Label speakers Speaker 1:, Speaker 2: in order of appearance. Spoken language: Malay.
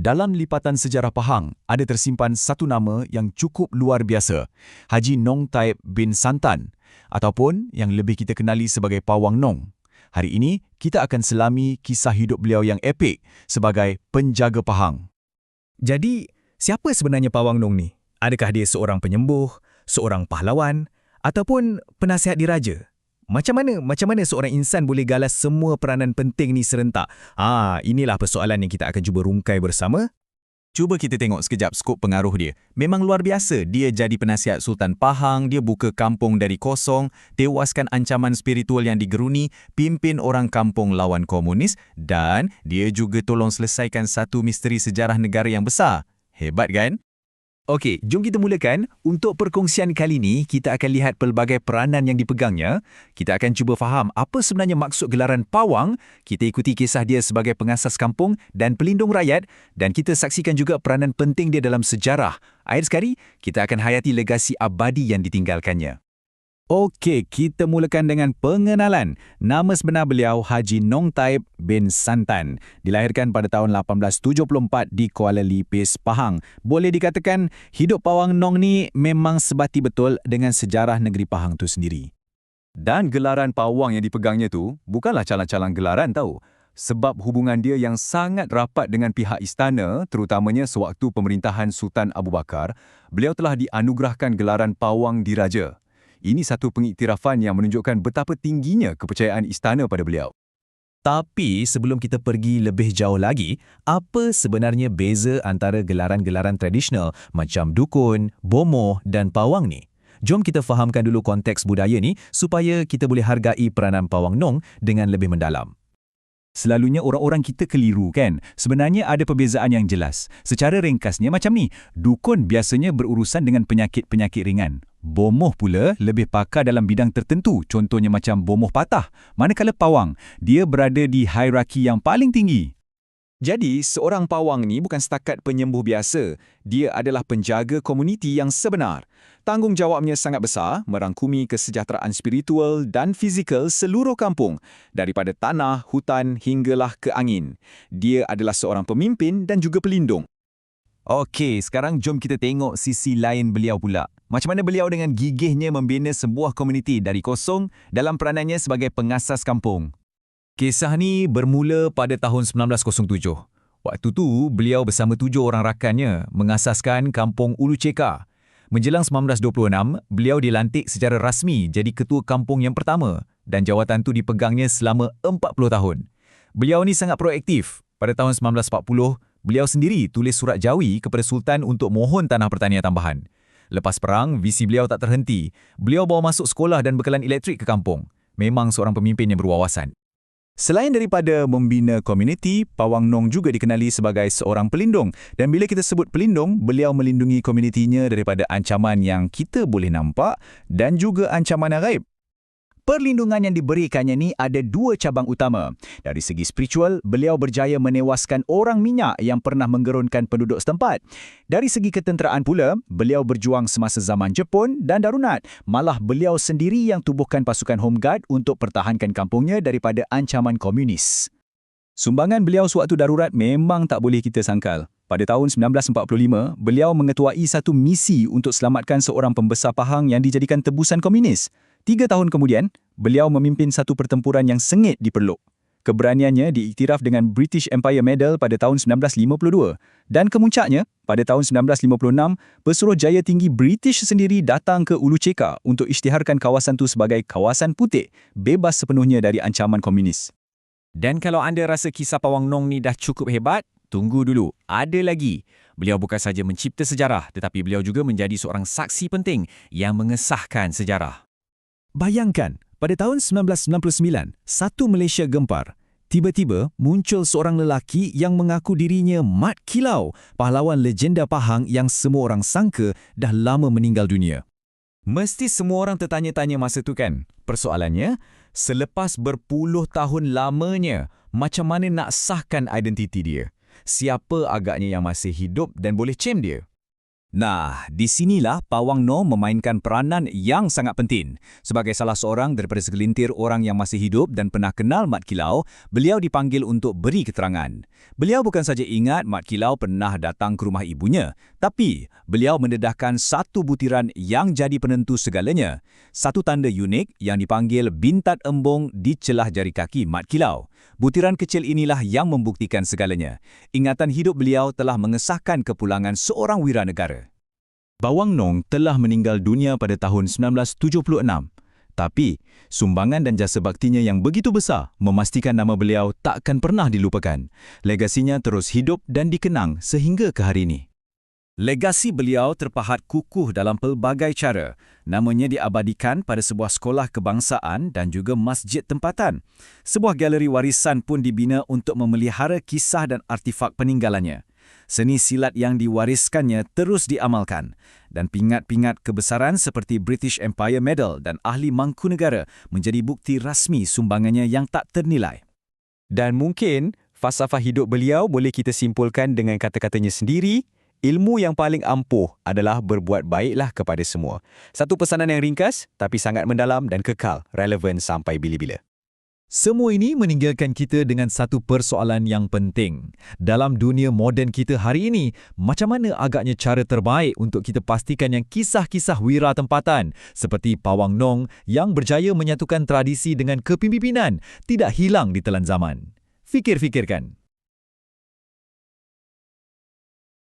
Speaker 1: Dalam lipatan sejarah Pahang, ada tersimpan satu nama yang cukup luar biasa, Haji Nong Taib bin Santan, ataupun yang lebih kita kenali sebagai Pawang Nong. Hari ini, kita akan selami kisah hidup beliau yang epik sebagai penjaga Pahang.
Speaker 2: Jadi, siapa sebenarnya Pawang Nong ni? Adakah dia seorang penyembuh, seorang pahlawan, ataupun penasihat diraja? Macam mana seorang insan boleh galas semua peranan penting ni serentak? Inilah persoalan yang kita akan cuba rungkai bersama.
Speaker 3: Cuba kita tengok sekejap skop pengaruh dia. Memang luar biasa. Dia jadi penasihat Sultan Pahang, dia buka kampung dari kosong, tewaskan ancaman spiritual yang digeruni, pimpin orang kampung lawan komunis, dan dia juga tolong selesaikan satu misteri sejarah negara yang besar. Hebat kan?
Speaker 2: Okey, jom kita mulakan. Untuk perkongsian kali ini, kita akan lihat pelbagai peranan yang dipegangnya. Kita akan cuba faham apa sebenarnya maksud gelaran Pawang. Kita ikuti kisah dia sebagai pengasas kampung dan pelindung rakyat. Dan kita saksikan juga peranan penting dia dalam sejarah. Akhir sekali, kita akan hayati legasi abadi yang ditinggalkannya. Okey, kita mulakan dengan pengenalan. Nama sebenar beliau Haji Nong Taib bin Santan. Dilahirkan pada tahun 1874 di Kuala Lipis, Pahang. Boleh dikatakan, hidup Pawang Nong ni memang sebati betul dengan sejarah negeri Pahang tu sendiri.
Speaker 4: Dan gelaran Pawang yang dipegangnya tu bukanlah calang-calang gelaran tahu. Sebab hubungan dia yang sangat rapat dengan pihak istana, terutamanya sewaktu pemerintahan Sultan Abu Bakar, beliau telah dianugerahkan gelaran Pawang Diraja. Ini satu pengiktirafan yang menunjukkan betapa tingginya kepercayaan istana pada beliau.
Speaker 2: Tapi sebelum kita pergi lebih jauh lagi, apa sebenarnya beza antara gelaran-gelaran tradisional macam dukun, bomoh dan pawang ni? Jom kita fahamkan dulu konteks budaya ni supaya kita boleh hargai peranan Pawang Nong dengan lebih mendalam.
Speaker 1: Selalunya orang-orang kita keliru kan? Sebenarnya ada perbezaan yang jelas. Secara ringkasnya macam ni, dukun biasanya berurusan dengan penyakit-penyakit ringan. Bomoh pula lebih pakar dalam bidang tertentu, contohnya macam bomoh patah. Manakala pawang, dia berada di hierarki yang paling tinggi.
Speaker 4: Jadi, seorang pawang ni bukan setakat penyembuh biasa. Dia adalah penjaga komuniti yang sebenar. Tanggungjawabnya sangat besar, merangkumi kesejahteraan spiritual dan fizikal seluruh kampung, daripada tanah, hutan hinggalah ke angin. Dia adalah seorang pemimpin dan juga pelindung.
Speaker 3: Okey, sekarang jom kita tengok sisi lain beliau pula. Macam mana beliau dengan gigihnya membina sebuah komuniti dari kosong dalam peranannya sebagai pengasas kampung.
Speaker 2: Kisah ni bermula pada tahun 1907. Waktu tu, beliau bersama 7 orang rakannya mengasaskan kampung Ulu Ceka. Menjelang 1926, beliau dilantik secara rasmi jadi ketua kampung yang pertama dan jawatan tu dipegangnya selama 40 tahun. Beliau ni sangat proaktif. Pada tahun 1940, beliau sendiri tulis surat jawi kepada Sultan untuk mohon tanah pertanian tambahan. Lepas perang, visi beliau tak terhenti. Beliau bawa masuk sekolah dan bekalan elektrik ke kampung. Memang seorang pemimpin yang berwawasan.
Speaker 1: Selain daripada membina komuniti, Pawang Nong juga dikenali sebagai seorang pelindung. Dan bila kita sebut pelindung, beliau melindungi komunitinya daripada ancaman yang kita boleh nampak dan juga ancaman yang gaib. Perlindungan yang diberikannya ni ada 2 cabang utama. Dari segi spiritual, beliau berjaya menewaskan orang minyak yang pernah menggerunkan penduduk setempat. Dari segi ketenteraan pula, beliau berjuang semasa zaman Jepun dan Darunat. Malah beliau sendiri yang tubuhkan pasukan Home Guard untuk pertahankan kampungnya daripada ancaman komunis. Sumbangan beliau sewaktu darurat memang tak boleh kita sangkal. Pada tahun 1945, beliau mengetuai satu misi untuk selamatkan seorang pembesar Pahang yang dijadikan tebusan komunis. 3 tahun kemudian, beliau memimpin satu pertempuran yang sengit di Perlok. Keberaniannya diiktiraf dengan British Empire Medal pada tahun 1952. Dan kemuncaknya, pada tahun 1956, Pesuruhjaya Tinggi British sendiri datang ke Ulu Ceka untuk isytiharkan kawasan itu sebagai kawasan putih, bebas sepenuhnya dari ancaman komunis.
Speaker 3: Dan kalau anda rasa kisah Pawang Nong ni dah cukup hebat, tunggu dulu, ada lagi. Beliau bukan saja mencipta sejarah, tetapi beliau juga menjadi seorang saksi penting yang mengesahkan sejarah.
Speaker 2: Bayangkan, pada tahun 1999, satu Malaysia gempar. Tiba-tiba muncul seorang lelaki yang mengaku dirinya Mat Kilau, pahlawan legenda Pahang yang semua orang sangka dah lama meninggal dunia.
Speaker 3: Mesti semua orang tertanya-tanya masa tu kan? Persoalannya, selepas berpuluh tahun lamanya, macam mana nak sahkan identiti dia? Siapa agaknya yang masih hidup dan boleh claim dia?
Speaker 1: Nah, di sinilah Pawang Noh memainkan peranan yang sangat penting. Sebagai salah seorang daripada segelintir orang yang masih hidup dan pernah kenal Mat Kilau, beliau dipanggil untuk beri keterangan. Beliau bukan saja ingat Mat Kilau pernah datang ke rumah ibunya, tapi beliau mendedahkan satu butiran yang jadi penentu segalanya. Satu tanda unik yang dipanggil bintat embung di celah jari kaki Mat Kilau. Butiran kecil inilah yang membuktikan segalanya. Ingatan hidup beliau telah mengesahkan kepulangan seorang wiranegara. Pawang Nong telah meninggal dunia pada tahun 1976. Tapi, sumbangan dan jasa baktinya yang begitu besar memastikan nama beliau takkan pernah dilupakan. Legasinya terus hidup dan dikenang sehingga ke hari ini. Legasi beliau terpahat kukuh dalam pelbagai cara. Namanya diabadikan pada sebuah sekolah kebangsaan dan juga masjid tempatan. Sebuah galeri warisan pun dibina untuk memelihara kisah dan artifak peninggalannya. Seni silat yang diwariskannya terus diamalkan dan pingat-pingat kebesaran seperti British Empire Medal dan Ahli Mangkunegara menjadi bukti rasmi sumbangannya yang tak ternilai.
Speaker 4: Dan mungkin falsafah hidup beliau boleh kita simpulkan dengan kata-katanya sendiri, ilmu yang paling ampuh adalah berbuat baiklah kepada semua. Satu pesanan yang ringkas tapi sangat mendalam dan kekal, relevan sampai bila-bila.
Speaker 2: Semua ini meninggalkan kita dengan satu persoalan yang penting. Dalam dunia moden kita hari ini, macam mana agaknya cara terbaik untuk kita pastikan yang kisah-kisah wira tempatan seperti Pawang Nong yang berjaya menyatukan tradisi dengan kepimpinan tidak hilang di telan zaman? Fikir-fikirkan.